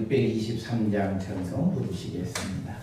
623장 찬송 부르시겠습니다.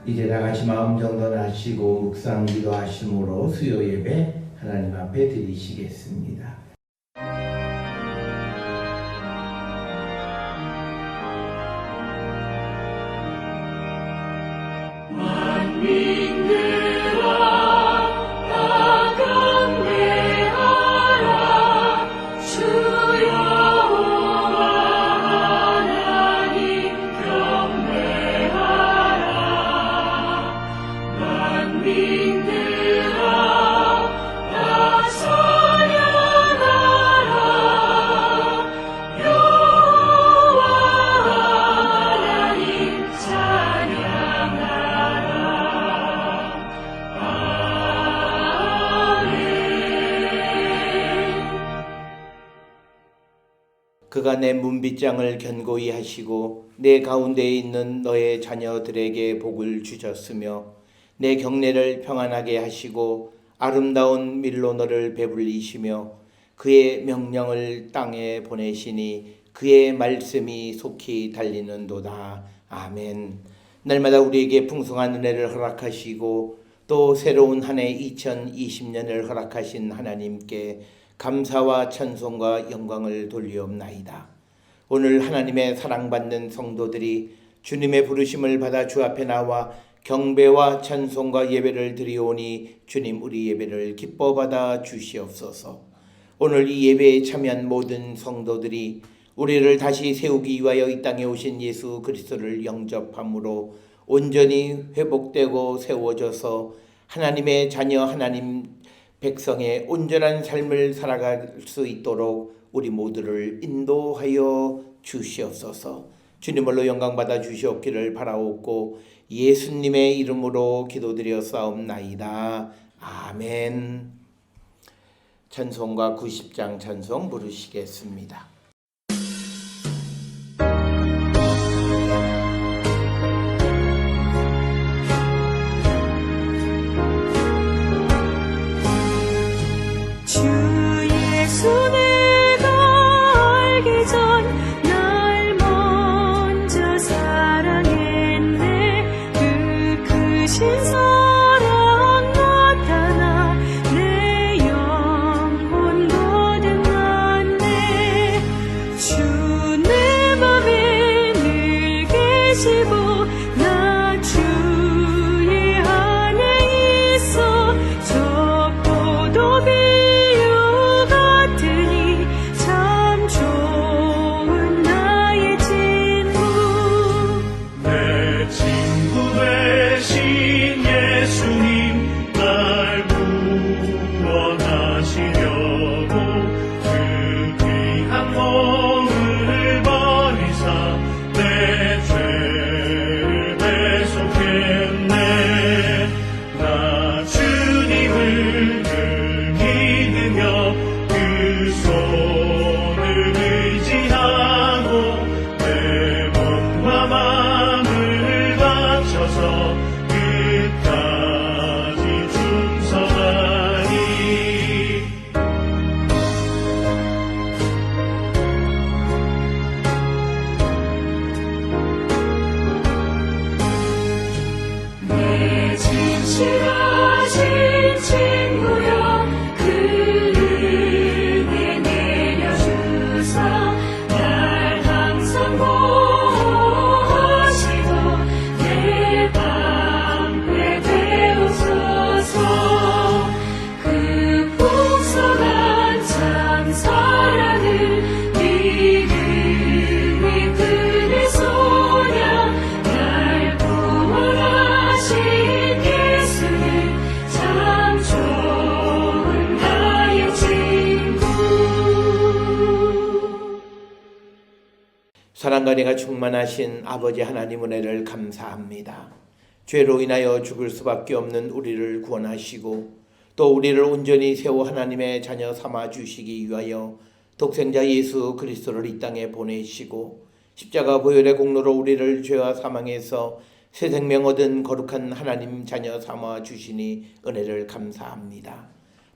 이제 다같이 마음 정돈하시고 묵상 기도하심으로 수요 예배 하나님 앞에 드리시겠습니다. 그가 내 문빗장을 견고히 하시고 내 가운데에 있는 너의 자녀들에게 복을 주셨으며 내 경내를 평안하게 하시고 아름다운 밀로 너를 배불리시며 그의 명령을 땅에 보내시니 그의 말씀이 속히 달리는도다. 아멘. 날마다 우리에게 풍성한 은혜를 허락하시고 또 새로운 한 해 2020년을 허락하신 하나님께 감사와 찬송과 영광을 돌리옵나이다. 오늘 하나님의 사랑받는 성도들이 주님의 부르심을 받아 주 앞에 나와 경배와 찬송과 예배를 드리오니 주님 우리 예배를 기뻐 받아 주시옵소서. 오늘 이 예배에 참여한 모든 성도들이 우리를 다시 세우기 위하여 이 땅에 오신 예수 그리스도를 영접함으로 온전히 회복되고 세워져서 하나님의 자녀 하나님 백성의 온전한 삶을 살아갈 수 있도록 우리 모두를 인도하여 주시옵소서. 주님으로 영광받아 주시옵기를 바라옵고 예수님의 이름으로 기도드렸사옵나이다. 아멘. 찬송가 90장 찬송 부르시겠습니다. 사랑 나타나 내 영혼 거듭났네. 사랑과 충만하신 아버지 하나님 은혜를 감사합니다. 죄로 인하여 죽을 수밖에 없는 우리를 구원하시고 또 우리를 온전히 세워 하나님의 자녀 삼아 주시기 위하여 독생자 예수 그리스도를 이 땅에 보내시고 십자가 보혈의 공로로 우리를 죄와 사망에서 새 생명 얻은 거룩한 하나님 자녀 삼아 주시니 은혜를 감사합니다.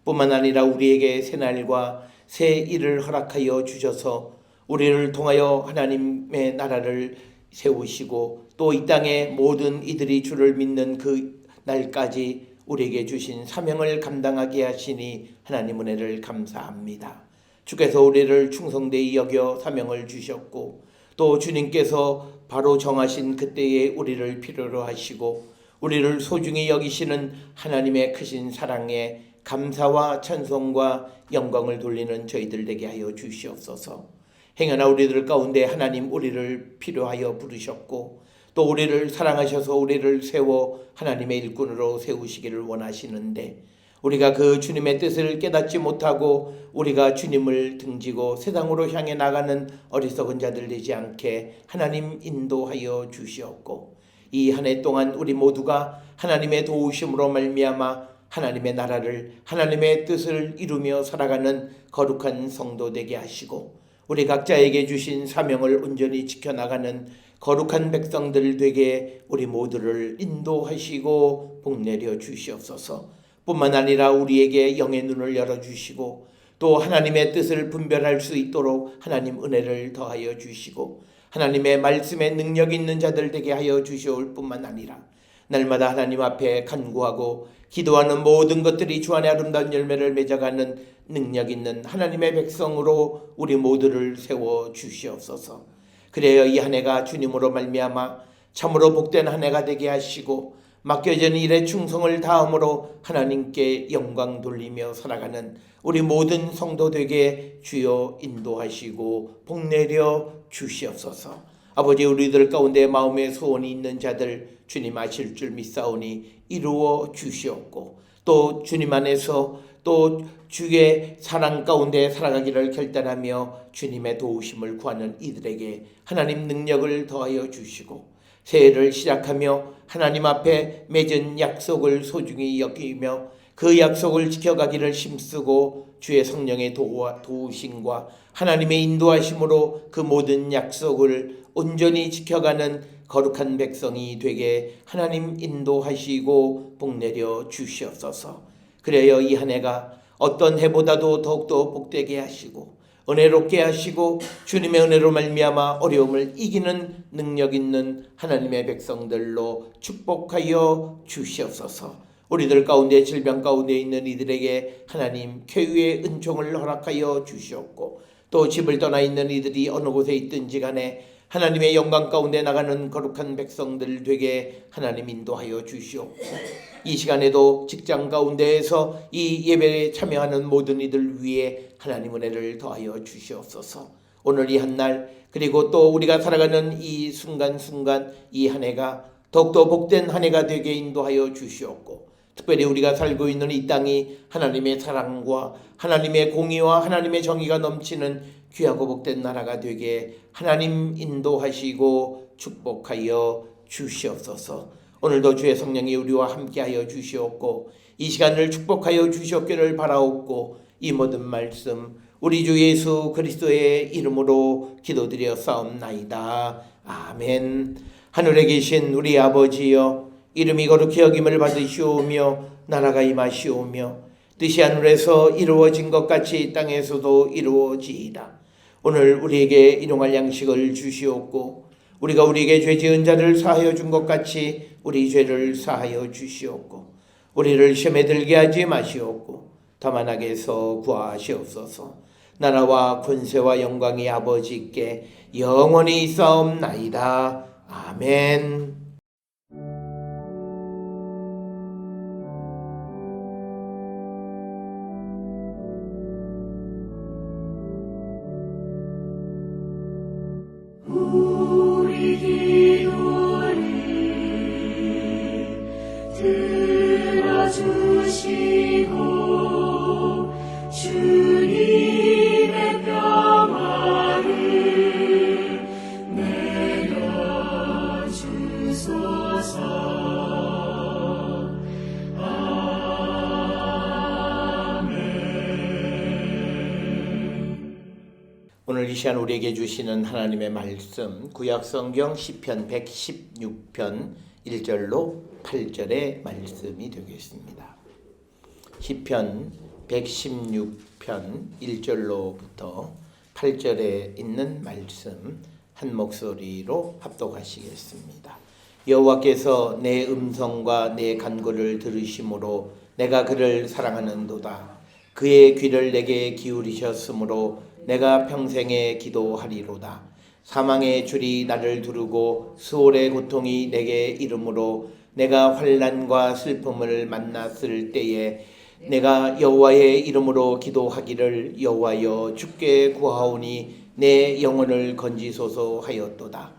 뿐만 아니라 우리에게 새날과 새 일을 허락하여 주셔서 우리를 통하여 하나님의 나라를 세우시고 또 이 땅에 모든 이들이 주를 믿는 그 날까지 우리에게 주신 사명을 감당하게 하시니 하나님 은혜를 감사합니다. 주께서 우리를 충성되이 여겨 사명을 주셨고 또 주님께서 바로 정하신 그때에 우리를 필요로 하시고 우리를 소중히 여기시는 하나님의 크신 사랑에 감사와 찬송과 영광을 돌리는 저희들 되게 하여 주시옵소서. 행여나 우리들 가운데 하나님 우리를 필요하여 부르셨고 또 우리를 사랑하셔서 우리를 세워 하나님의 일꾼으로 세우시기를 원하시는데 우리가 그 주님의 뜻을 깨닫지 못하고 우리가 주님을 등지고 세상으로 향해 나가는 어리석은 자들 되지 않게 하나님 인도하여 주시옵고 이 한 해 동안 우리 모두가 하나님의 도우심으로 말미암아 하나님의 나라를 하나님의 뜻을 이루며 살아가는 거룩한 성도 되게 하시고 우리 각자에게 주신 사명을 온전히 지켜나가는 거룩한 백성들 되게 우리 모두를 인도하시고 복내려 주시옵소서. 뿐만 아니라 우리에게 영의 눈을 열어주시고 또 하나님의 뜻을 분별할 수 있도록 하나님 은혜를 더하여 주시고 하나님의 말씀에 능력 있는 자들 되게 하여 주시올 뿐만 아니라 날마다 하나님 앞에 간구하고 기도하는 모든 것들이 주 안에 아름다운 열매를 맺어가는 능력 있는 하나님의 백성으로 우리 모두를 세워 주시옵소서. 그래야 이 한 해가 주님으로 말미암아 참으로 복된 한 해가 되게 하시고 맡겨진 일에 충성을 다함으로 하나님께 영광 돌리며 살아가는 우리 모든 성도 되게 주여 인도하시고 복내려 주시옵소서. 아버지 우리들 가운데 마음의 소원이 있는 자들 주님 아실 줄 믿사오니 이루어 주시옵고 또 주님 안에서 또 주의 사랑 가운데 살아가기를 결단하며 주님의 도우심을 구하는 이들에게 하나님 능력을 더하여 주시고 새해를 시작하며 하나님 앞에 맺은 약속을 소중히 여기며 그 약속을 지켜가기를 힘쓰고 주의 성령의 도우심과 하나님의 인도하심으로 그 모든 약속을 온전히 지켜가는 거룩한 백성이 되게 하나님 인도하시고 복내려 주시옵소서. 그래야 이 한 해가 어떤 해보다도 더욱더 복되게 하시고 은혜롭게 하시고 주님의 은혜로 말미암아 어려움을 이기는 능력 있는 하나님의 백성들로 축복하여 주시옵소서. 우리들 가운데 질병 가운데 있는 이들에게 하나님 쾌유의 은총을 허락하여 주시옵고 또 집을 떠나 있는 이들이 어느 곳에 있든지 간에 하나님의 영광 가운데 나가는 거룩한 백성들 되게 하나님 인도하여 주시옵고 이 시간에도 직장 가운데에서 이 예배에 참여하는 모든 이들 위에 하나님 은혜를 더하여 주시옵소서. 오늘 이 한 날 그리고 또 우리가 살아가는 이 순간순간 이 한 해가 더욱더 복된 한 해가 되게 인도하여 주시옵고 특별히 우리가 살고 있는 이 땅이 하나님의 사랑과 하나님의 공의와 하나님의 정의가 넘치는 귀하고 복된 나라가 되게 하나님 인도하시고 축복하여 주시옵소서. 오늘도 주의 성령이 우리와 함께하여 주시옵고 이 시간을 축복하여 주시옵기를 바라옵고 이 모든 말씀 우리 주 예수 그리스도의 이름으로 기도드려 싸움나이다. 아멘. 하늘에 계신 우리 아버지여 이름이 거룩히 여김을 받으시오며 나라가 임하시오며 뜻이 하늘에서 이루어진 것 같이 땅에서도 이루어지이다. 오늘 우리에게 일용할 양식을 주시옵고 우리가 우리에게 죄 지은 자를 사하여 준 것 같이 우리 죄를 사하여 주시옵고 우리를 시험에 들게 하지 마시옵고 다만 악에서 구하시옵소서. 나라와 권세와 영광이 아버지께 영원히 있사옵나이다. 아멘. 우리 기도를 들어주시고 주님의 평화를 오늘 이 시간 우리에게 주시는 하나님의 말씀 구약성경 시편 116편 1절로 8절의 말씀이 되겠습니다. 시편 116편 1절로부터 8절에 있는 말씀 한 목소리로 합독하시겠습니다. 여호와께서 내 음성과 내 간구를 들으심으로 내가 그를 사랑하는도다. 그의 귀를 내게 기울이셨으므로 내가 평생에 기도하리로다. 사망의 줄이 나를 두르고 수월의 고통이 내게 이르므로 내가 환난과 슬픔을 만났을 때에 내가 여호와의 이름으로 기도하기를 여호와여 주께 구하오니 내 영혼을 건지소서 하였도다.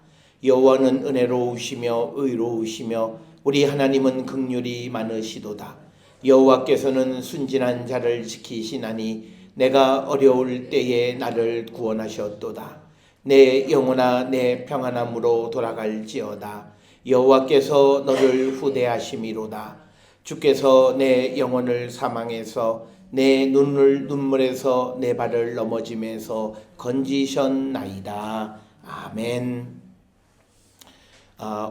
여호와는 은혜로우시며 의로우시며 우리 하나님은 긍휼이 많으시도다. 여호와께서는 순진한 자를 지키시나니 내가 어려울 때에 나를 구원하셨도다. 내 영혼아 내 평안함으로 돌아갈지어다. 여호와께서 너를 후대하심이로다. 주께서 내 영혼을 사망에서 내 눈물에서 내 발을 넘어짐에서 건지셨나이다. 아멘.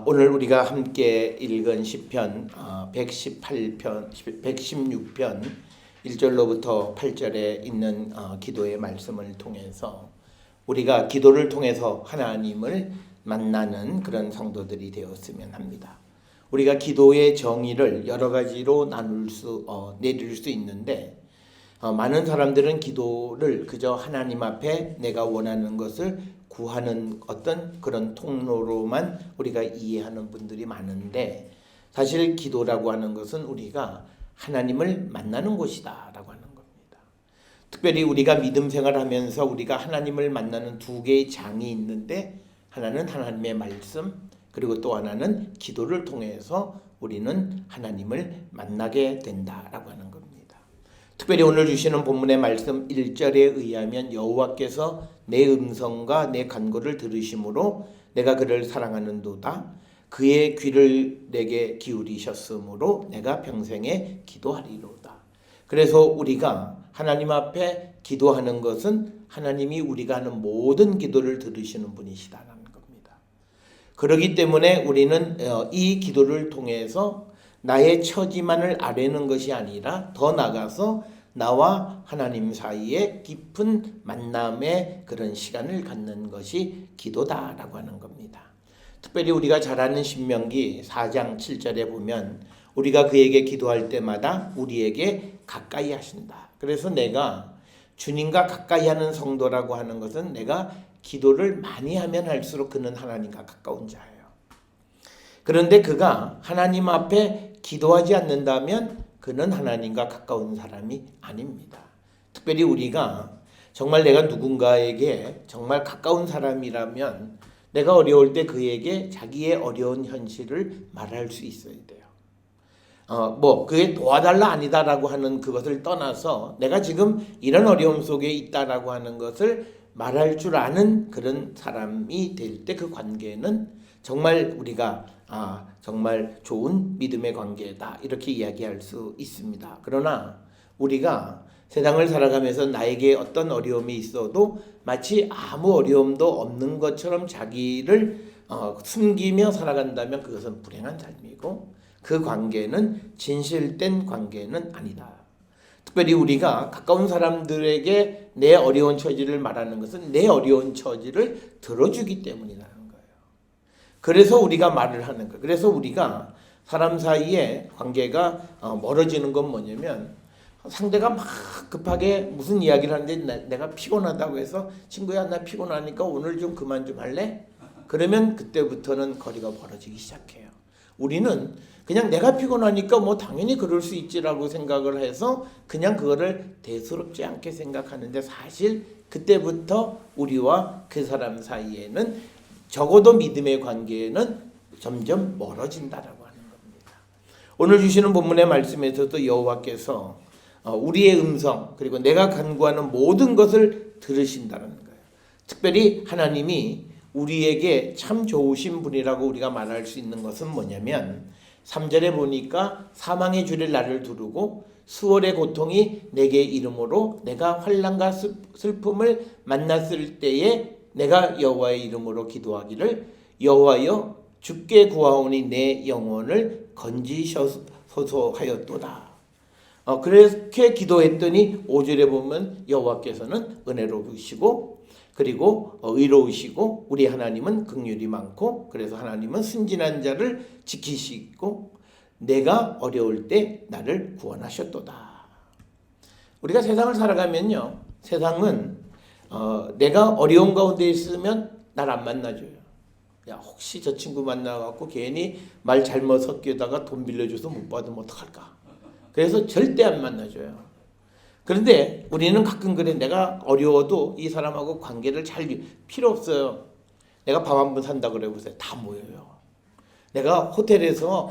오늘 우리가 함께 읽은 시편 116편 1절로부터 8절에 있는 기도의 말씀을 통해서 우리가 기도를 통해서 하나님을 만나는 그런 성도들이 되었으면 합니다. 우리가 기도의 정의를 여러 가지로 내릴 수 있는데 많은 사람들은 기도를 그저 하나님 앞에 내가 원하는 것을 구하는 어떤 그런 통로로만 우리가 이해하는 분들이 많은데 사실 기도라고 하는 것은 우리가 하나님을 만나는 곳이다 라고 하는 겁니다. 특별히 우리가 믿음 생활하면서 우리가 하나님을 만나는 두 개의 장이 있는데 하나는 하나님의 말씀 그리고 또 하나는 기도를 통해서 우리는 하나님을 만나게 된다라고 하는 겁니다. 특별히 오늘 주시는 본문의 말씀 1절에 의하면 여호와께서 내 음성과 내 간구를 들으심으로 내가 그를 사랑하는도다. 그의 귀를 내게 기울이셨으므로 내가 평생에 기도하리로다. 그래서 우리가 하나님 앞에 기도하는 것은 하나님이 우리가 하는 모든 기도를 들으시는 분이시다라는 겁니다. 그렇기 때문에 우리는 이 기도를 통해서 나의 처지만을 아뢰는 것이 아니라 더 나아가서 나와 하나님 사이에 깊은 만남의 그런 시간을 갖는 것이 기도다라고 하는 겁니다. 특별히 우리가 잘 아는 신명기 4장 7절에 보면 우리가 그에게 기도할 때마다 우리에게 가까이 하신다. 그래서 내가 주님과 가까이 하는 성도라고 하는 것은 내가 기도를 많이 하면 할수록 그는 하나님과 가까운 자예요. 그런데 그가 하나님 앞에 기도하지 않는다면 그는 하나님과 가까운 사람이 아닙니다. 특별히 우리가 정말 내가 누군가에게 정말 가까운 사람이라면 내가 어려울 때 그에게 자기의 어려운 현실을 말할 수 있어야 돼요. 그게 도와달라 아니다라고 하는 그것을 떠나서 내가 지금 이런 어려움 속에 있다라고 하는 것을 말할 줄 아는 그런 사람이 될 때 그 관계는 정말 우리가 정말 좋은 믿음의 관계다 이렇게 이야기할 수 있습니다. 그러나 우리가 세상을 살아가면서 나에게 어떤 어려움이 있어도 마치 아무 어려움도 없는 것처럼 자기를 숨기며 살아간다면 그것은 불행한 삶이고 그 관계는 진실된 관계는 아니다. 특별히 우리가 가까운 사람들에게 내 어려운 처지를 말하는 것은 내 어려운 처지를 들어주기 때문이라는 거예요. 그래서 우리가 말을 하는 거예요. 그래서 우리가 사람 사이에 관계가 멀어지는 건 뭐냐면 상대가 막 급하게 무슨 이야기를 하는데 내가 피곤하다고 해서 친구야 나 피곤하니까 오늘 좀 그만 좀 할래? 그러면 그때부터는 거리가 멀어지기 시작해요. 우리는 그냥 내가 피곤하니까 뭐 당연히 그럴 수 있지라고 생각을 해서 그냥 그거를 대수롭지 않게 생각하는데 사실 그때부터 우리와 그 사람 사이에는 적어도 믿음의 관계는 점점 멀어진다라고 하는 겁니다. 오늘 주시는 본문의 말씀에서도 여호와께서 우리의 음성 그리고 내가 간구하는 모든 것을 들으신다는 거예요. 특별히 하나님이 우리에게 참 좋으신 분이라고 우리가 말할 수 있는 것은 뭐냐면 3절에 보니까 사망의 줄에 나를 두르고 수월의 고통이 내게 이름으로 내가 환난과 슬픔을 만났을 때에 내가 여호와의 이름으로 기도하기를 여호와여 주께 구하오니 내 영혼을 건지소서 하였도다. 그렇게 기도했더니 5절에 보면 여호와께서는 은혜로우시고 그리고 의로우시고 우리 하나님은 긍휼이 많고 그래서 하나님은 순진한 자를 지키시고 내가 어려울 때 나를 구원하셨도다. 우리가 세상을 살아가면요, 세상은 내가 어려운 가운데 있으면 날 안 만나줘요. 야, 혹시 저 친구 만나갖고 괜히 말 잘못 섞여다가 돈 빌려줘서 못 받으면 어떡할까? 그래서 절대 안 만나줘요. 그런데 우리는 가끔 그래. 내가 어려워도 이 사람하고 관계를 잘 필요 없어요. 내가 밥 한 번 산다 그래 보세요. 다 모여요. 내가 호텔에서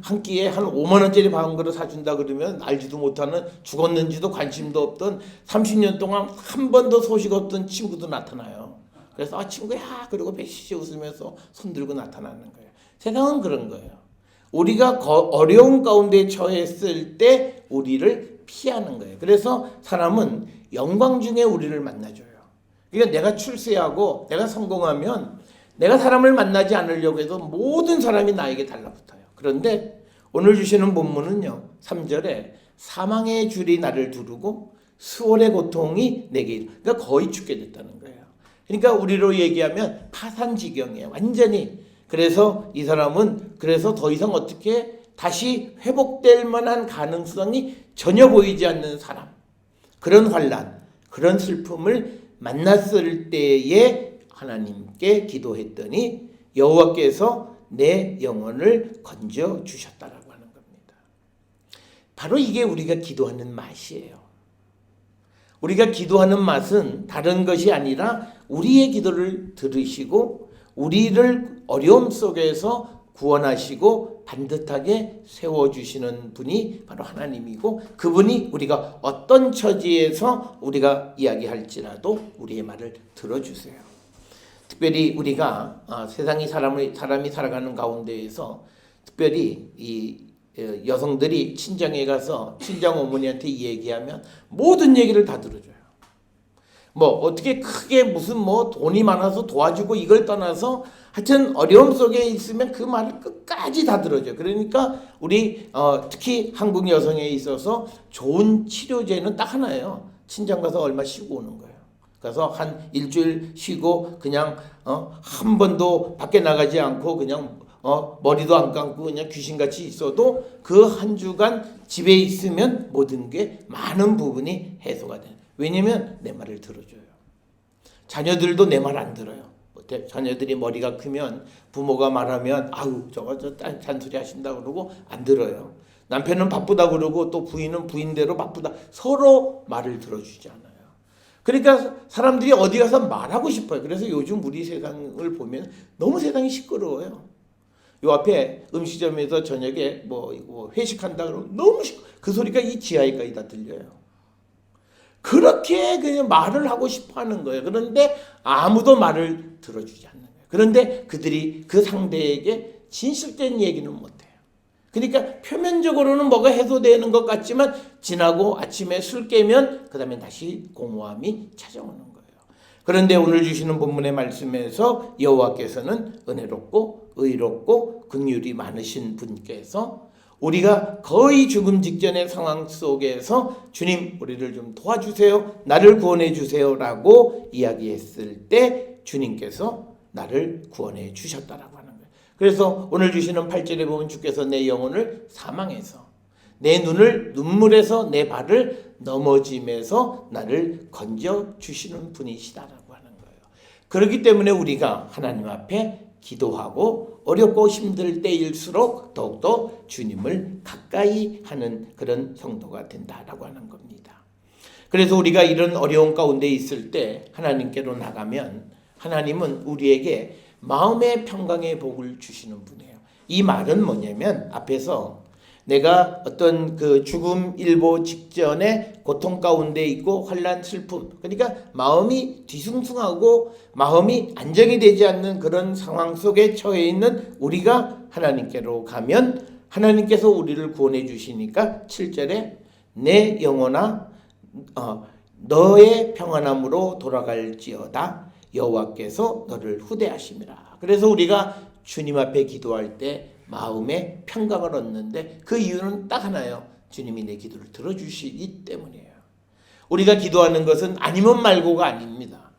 한 끼에 한 5만 원짜리 밥 한 그릇 사준다 그러면 알지도 못하는 죽었는지도 관심도 없던 30년 동안 한 번도 소식 없던 친구도 나타나요. 그래서 친구야 그리고 배시시 웃으면서 손 들고 나타나는 거예요. 세상은 그런 거예요. 우리가 어려운 가운데 처했을 때 우리를 피하는 거예요. 그래서 사람은 영광 중에 우리를 만나줘요. 그러니까 내가 출세하고 내가 성공하면 내가 사람을 만나지 않으려고 해도 모든 사람이 나에게 달라붙어요. 그런데 오늘 주시는 본문은요, 3절에 사망의 줄이 나를 두르고 수월의 고통이 내게 그러니까 거의 죽게 됐다는 거예요. 그러니까 우리로 얘기하면 파산지경이에요. 완전히. 그래서 이 사람은 그래서 더 이상 어떻게 다시 회복될 만한 가능성이 전혀 보이지 않는 사람. 그런 환난, 그런 슬픔을 만났을 때에 하나님께 기도했더니 여호와께서 내 영혼을 건져 주셨다라고 하는 겁니다. 바로 이게 우리가 기도하는 맛이에요. 우리가 기도하는 맛은 다른 것이 아니라 우리의 기도를 들으시고 우리를 어려움 속에서 구원하시고 반듯하게 세워주시는 분이 바로 하나님이고 그분이 우리가 어떤 처지에서 우리가 이야기할지라도 우리의 말을 들어주세요. 특별히 우리가 세상이 사람이 살아가는 가운데에서 특별히 이 여성들이 친정에 가서 친정 어머니한테 얘기하면 모든 얘기를 다 들어줘요. 어떻게 크게 무슨 돈이 많아서 도와주고 이걸 떠나서 하여튼 어려움 속에 있으면 그 말을 끝까지 다 들어줘요. 그러니까 우리 특히 한국 여성에 있어서 좋은 치료제는 딱 하나예요. 친정 가서 얼마 쉬고 오는 거예요. 그래서 한 일주일 쉬고 그냥 한 번도 밖에 나가지 않고 그냥 머리도 안 감고 그냥 귀신같이 있어도 그 한 주간 집에 있으면 모든 게 많은 부분이 해소가 돼요. 왜냐면 내 말을 들어줘요. 자녀들도 내 말 안 들어요. 자녀들이 머리가 크면 부모가 말하면 아우 저거 잔소리 하신다 그러고 안 들어요. 남편은 바쁘다 그러고 또 부인은 부인대로 바쁘다. 서로 말을 들어주지 않아요. 그러니까 사람들이 어디 가서 말하고 싶어요. 그래서 요즘 우리 세상을 보면 너무 세상이 시끄러워요. 요 앞에 음식점에서 저녁에 회식한다 그러면 너무 그 소리가 이 지하에까지 다 들려요. 그렇게 그냥 말을 하고 싶어 하는 거예요. 그런데 아무도 말을 들어주지 않는 거예요. 그런데 그들이 그 상대에게 진실된 얘기는 못해요. 그러니까 표면적으로는 뭐가 해소되는 것 같지만 지나고 아침에 술 깨면 그 다음에 다시 공허함이 찾아오는 거예요. 그런데 오늘 주시는 본문의 말씀에서 여호와께서는 은혜롭고 의롭고 긍휼이 많으신 분께서 우리가 거의 죽음 직전의 상황 속에서 주님 우리를 좀 도와주세요. 나를 구원해 주세요 라고 이야기했을 때 주님께서 나를 구원해 주셨다라고 하는 거예요. 그래서 오늘 주시는 8절에 보면 주께서 내 영혼을 사망해서 내 눈을 눈물에서 내 발을 넘어짐에서 나를 건져 주시는 분이시다라고 하는 거예요. 그렇기 때문에 우리가 하나님 앞에 기도하고 어렵고 힘들 때일수록 더욱더 주님을 가까이 하는 그런 성도가 된다라고 하는 겁니다. 그래서 우리가 이런 어려운 가운데 있을 때 하나님께로 나가면 하나님은 우리에게 마음의 평강의 복을 주시는 분이에요. 이 말은 뭐냐면 앞에서 내가 어떤 그 죽음 일보 직전에 고통 가운데 있고 환난 슬픔 그러니까 마음이 뒤숭숭하고 마음이 안정이 되지 않는 그런 상황 속에 처해 있는 우리가 하나님께로 가면 하나님께서 우리를 구원해 주시니까 7절에 내 영혼아 너의 평안함으로 돌아갈지어다 여호와께서 너를 후대하심이라. 그래서 우리가 주님 앞에 기도할 때 마음에 평강을 얻는데 그 이유는 딱 하나예요. 주님이 내 기도를 들어주시기 때문이에요. 우리가 기도하는 것은 아니면 말고가 아닙니다.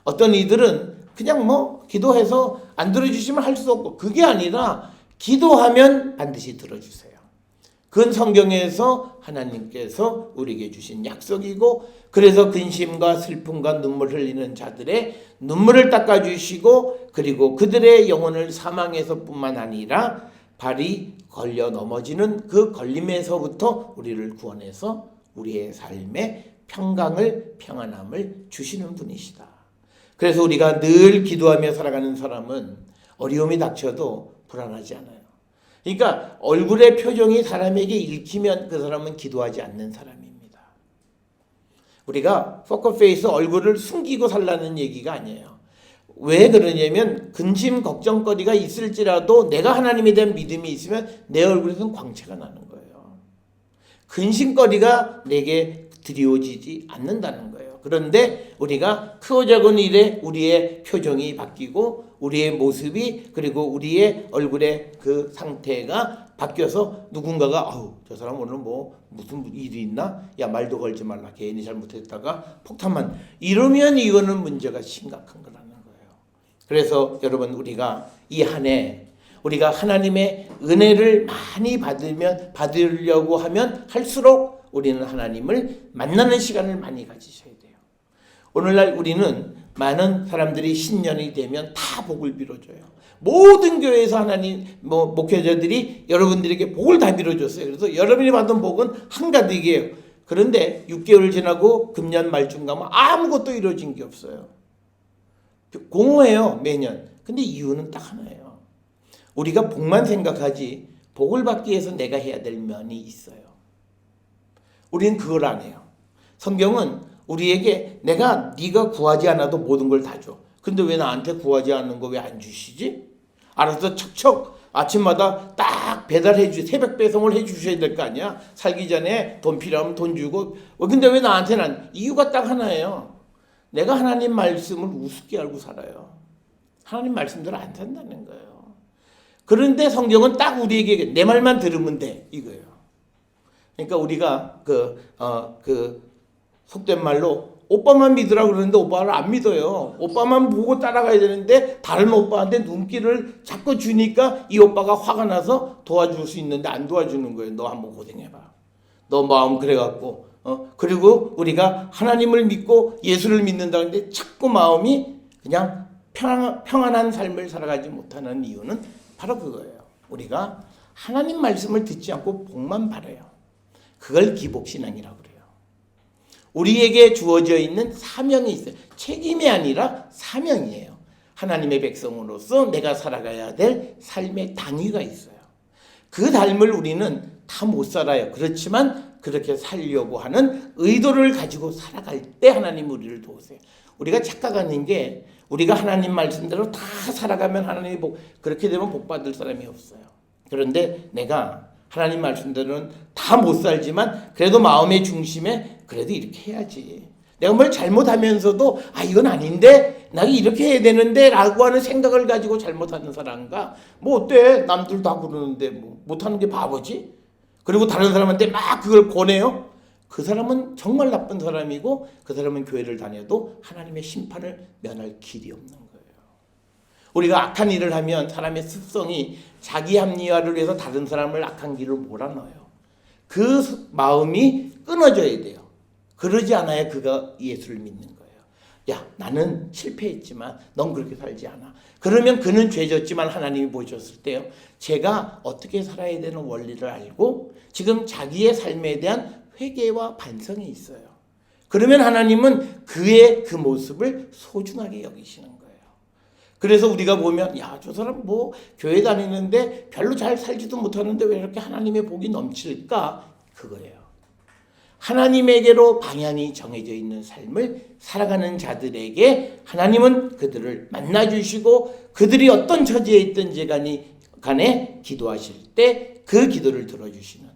어떤 이들은 그냥 기도해서 안 들어주시면 할 수 없고, 그게 아니라 기도하면 반드시 들어주세요. 그건 성경에서 하나님께서 우리에게 주신 약속이고, 그래서 근심과 슬픔과 눈물 흘리는 자들의 눈물을 닦아주시고, 그리고 그들의 영혼을 사망에서 뿐만 아니라 발이 걸려 넘어지는 그 걸림에서부터 우리를 구원해서 우리의 삶에 평안함을 주시는 분이시다. 그래서 우리가 늘 기도하며 살아가는 사람은 어려움이 닥쳐도 불안하지 않아요. 그러니까 얼굴의 표정이 사람에게 읽히면 그 사람은 기도하지 않는 사람입니다. 우리가 포커페이스 얼굴을 숨기고 살라는 얘기가 아니에요. 왜 그러냐면 근심 걱정거리가 있을지라도 내가 하나님에 대한 믿음이 있으면 내 얼굴에서는 광채가 나는 거예요. 근심거리가 내게 드리워지지 않는다는 거예요. 그런데 우리가 크고 작은 일에 우리의 표정이 바뀌고 우리의 모습이, 그리고 우리의 얼굴의 그 상태가 바뀌어서 누군가가 저 사람 오늘 무슨 일이 있나? 야, 말도 걸지 말라. 괜히 잘못했다가 폭탄만, 이러면 이거는 문제가 심각한 거라는 거예요. 그래서 여러분, 우리가 이 한 해 우리가 하나님의 은혜를 많이 받으려고 하면 할수록 우리는 하나님을 만나는 시간을 많이 가지셔야 돼요. 오늘날 우리는 많은 사람들이 신년이 되면 다 복을 빌어줘요. 모든 교회에서 하나님 목회자들이 여러분들에게 복을 다 빌어줬어요. 그래서 여러분이 받은 복은 한가득이에요. 그런데 6개월 지나고 금년 말쯤 가면 아무것도 이루어진 게 없어요. 공허해요, 매년. 근데 이유는 딱 하나예요. 우리가 복만 생각하지 복을 받기 위해서 내가 해야 될 면이 있어요. 우리는 그걸 안 해요. 성경은 우리에게 네가 구하지 않아도 모든 걸 다 줘. 근데 왜 나한테 구하지 않는 거 왜 안 주시지? 알아서 척척 아침마다 딱 새벽 배송을 해주셔야 될 거 아니야? 살기 전에 돈 필요하면 돈 주고. 근데 왜 나한테는 이유가 딱 하나예요. 내가 하나님 말씀을 우습게 알고 살아요. 하나님 말씀대로 안 산다는 거예요. 그런데 성경은 딱 우리에게 내 말만 들으면 돼, 이거예요. 그러니까 우리가 속된 말로 오빠만 믿으라고 그러는데 오빠를 안 믿어요. 오빠만 보고 따라가야 되는데 다른 오빠한테 눈길을 자꾸 주니까 이 오빠가 화가 나서 도와줄 수 있는데 안 도와주는 거예요. 너 한번 고생해봐. 너 마음 그래갖고. 그리고 우리가 하나님을 믿고 예수를 믿는다는데 자꾸 마음이 그냥 평안한 삶을 살아가지 못하는 이유는 바로 그거예요. 우리가 하나님 말씀을 듣지 않고 복만 바라요. 그걸 기복신앙이라고 그래요. 우리에게 주어져 있는 사명이 있어요. 책임이 아니라 사명이에요. 하나님의 백성으로서 내가 살아가야 될 삶의 당위가 있어요. 그 삶을 우리는 다 못 살아요. 그렇지만 그렇게 살려고 하는 의도를 가지고 살아갈 때 하나님 우리를 도우세요. 우리가 착각하는 게 우리가 하나님 말씀대로 다 살아가면 하나님이 그렇게 되면 복 받을 사람이 없어요. 그런데 내가 하나님 말씀대로는 다 못 살지만 그래도 마음의 중심에 그래도 이렇게 해야지. 내가 뭘 잘못하면서도 이건 아닌데 나 이렇게 해야 되는데 라고 하는 생각을 가지고 잘못하는 사람과 어때? 남들 다 그러는데 못하는 게 바보지? 그리고 다른 사람한테 막 그걸 권해요? 그 사람은 정말 나쁜 사람이고 그 사람은 교회를 다녀도 하나님의 심판을 면할 길이 없는 거예요. 우리가 악한 일을 하면 사람의 습성이 자기 합리화를 위해서 다른 사람을 악한 길로 몰아넣어요. 그 마음이 끊어져야 돼요. 그러지 않아야 그가 예수를 믿는 거예요. 야, 나는 실패했지만 넌 그렇게 살지 않아. 그러면 그는 죄졌지만 하나님이 보셨을 때요, 제가 어떻게 살아야 되는 원리를 알고 지금 자기의 삶에 대한 회개와 반성이 있어요. 그러면 하나님은 그의 그 모습을 소중하게 여기시는 거예요. 그래서 우리가 보면 저 사람 교회 다니는데 별로 잘 살지도 못하는데 왜 이렇게 하나님의 복이 넘칠까? 그거예요. 하나님에게로 방향이 정해져 있는 삶을 살아가는 자들에게 하나님은 그들을 만나주시고 그들이 어떤 처지에 있든지 간에 간에 기도하실 때 그 기도를 들어주시는,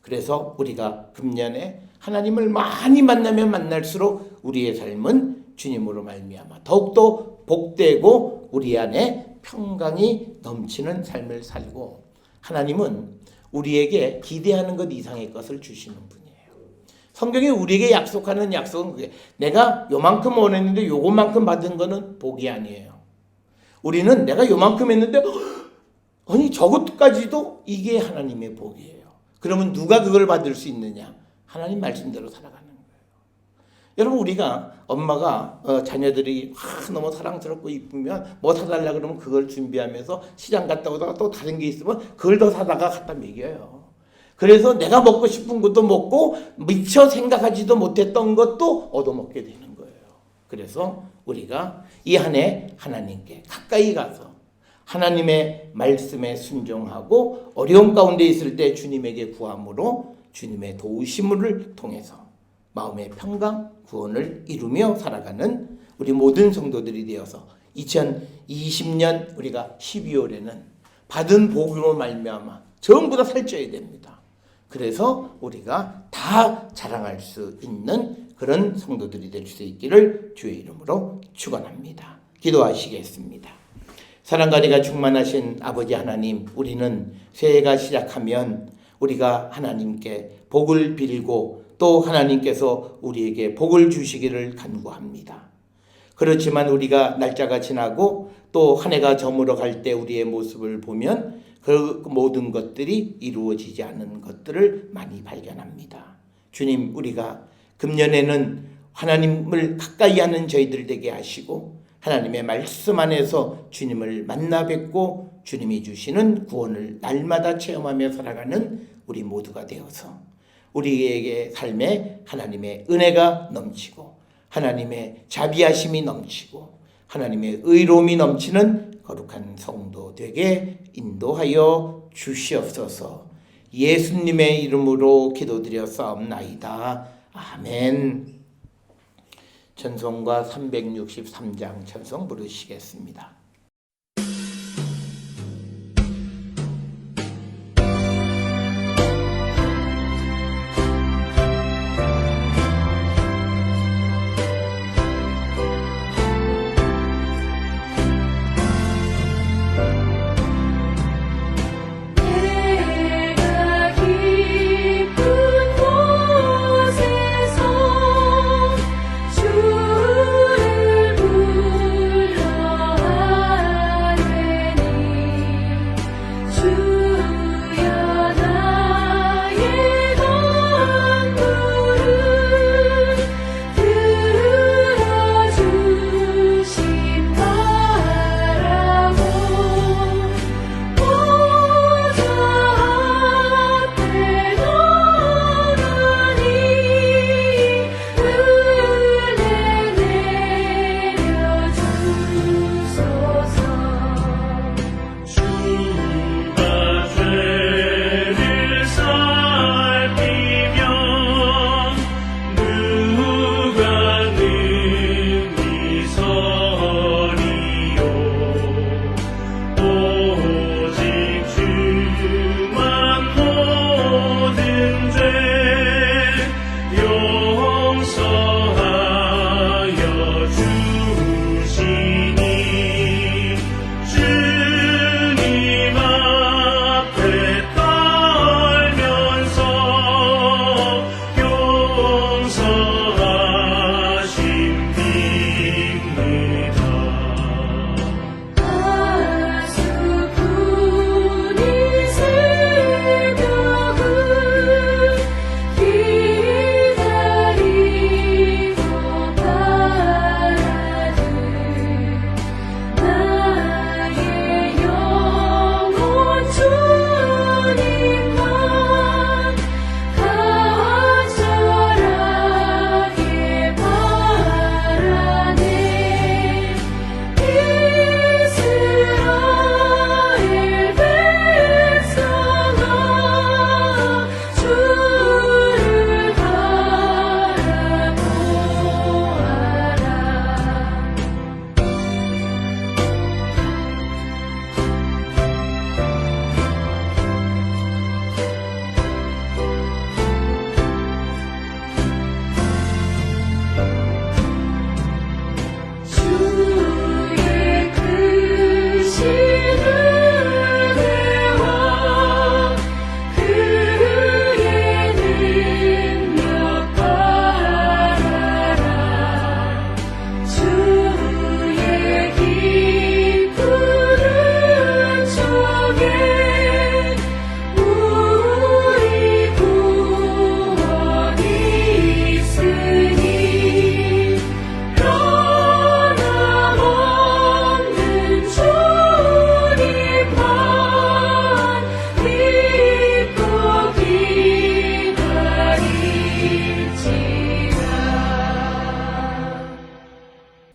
그래서 우리가 금년에 하나님을 많이 만나면 만날수록 우리의 삶은 주님으로 말미암아 더욱더 복되고 우리 안에 평강이 넘치는 삶을 살고, 하나님은 우리에게 기대하는 것 이상의 것을 주시는 분이에요. 성경이 우리에게 약속하는 약속은 그게, 내가 요만큼 원했는데 요것만큼 받은 거는 복이 아니에요. 우리는 내가 요만큼 했는데 아니 저것까지도, 이게 하나님의 복이에요. 그러면 누가 그걸 받을 수 있느냐? 하나님 말씀대로 살아가는 거예요. 여러분, 우리가 엄마가 자녀들이 너무 사랑스럽고 이쁘면 뭐 사달라 그러면 그걸 준비하면서 시장 갔다 오다가 또 다른 게 있으면 그걸 더 사다가 갖다 먹여요. 그래서 내가 먹고 싶은 것도 먹고 미처 생각하지도 못했던 것도 얻어먹게 되는 거예요. 그래서 우리가 이 한 해 하나님께 가까이 가서 하나님의 말씀에 순종하고 어려운 가운데 있을 때 주님에게 구함으로 주님의 도우심을 통해서 마음의 평강, 구원을 이루며 살아가는 우리 모든 성도들이 되어서 2020년 우리가 12월에는 받은 복으로 말미암아 전부 다 살쪄야 됩니다. 그래서 우리가 다 자랑할 수 있는 그런 성도들이 될 수 있기를 주의 이름으로 축원합니다. 기도하시겠습니다. 사랑과 은혜가 충만하신 아버지 하나님, 우리는 새해가 시작하면 우리가 하나님께 복을 빌고 또 하나님께서 우리에게 복을 주시기를 간구합니다. 그렇지만 우리가 날짜가 지나고 또 한 해가 저물어 갈 때 우리의 모습을 보면 그 모든 것들이 이루어지지 않은 것들을 많이 발견합니다. 주님, 우리가 금년에는 하나님을 가까이 하는 저희들 되게 하시고 하나님의 말씀 안에서 주님을 만나 뵙고 주님이 주시는 구원을 날마다 체험하며 살아가는 우리 모두가 되어서 우리에게 삶에 하나님의 은혜가 넘치고 하나님의 자비하심이 넘치고 하나님의 의로움이 넘치는 거룩한 성도 되게 인도하여 주시옵소서. 예수님의 이름으로 기도드렸사옵나이다. 아멘. 찬송가 363장 찬송 부르시겠습니다.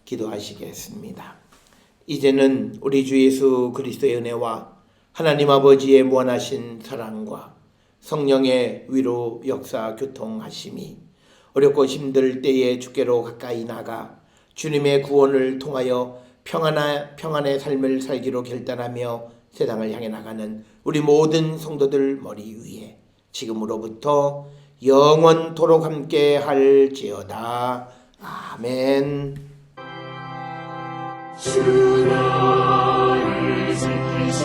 기도하시겠습니다. 이제는 우리 주 예수 그리스도의 은혜와 하나님 아버지의 무한하신 사랑과 성령의 위로 역사 교통하심이 어렵고 힘들 때에 주께로 가까이 나가 주님의 구원을 통하여 평안의 삶을 살기로 결단하며 세상을 향해 나가는 우리 모든 성도들 머리 위에 지금으로부터 영원토록 함께 할지어다. 아멘. 주 너를 지키시고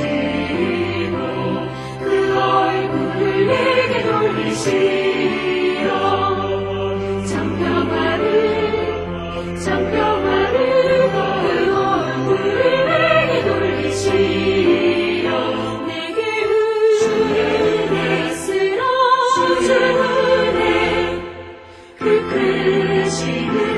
그 얼굴을 내게 돌리시어 장평화를 그 얼굴을 내게 돌리시어 내게 은혜 쓰러 주 은혜 그 크신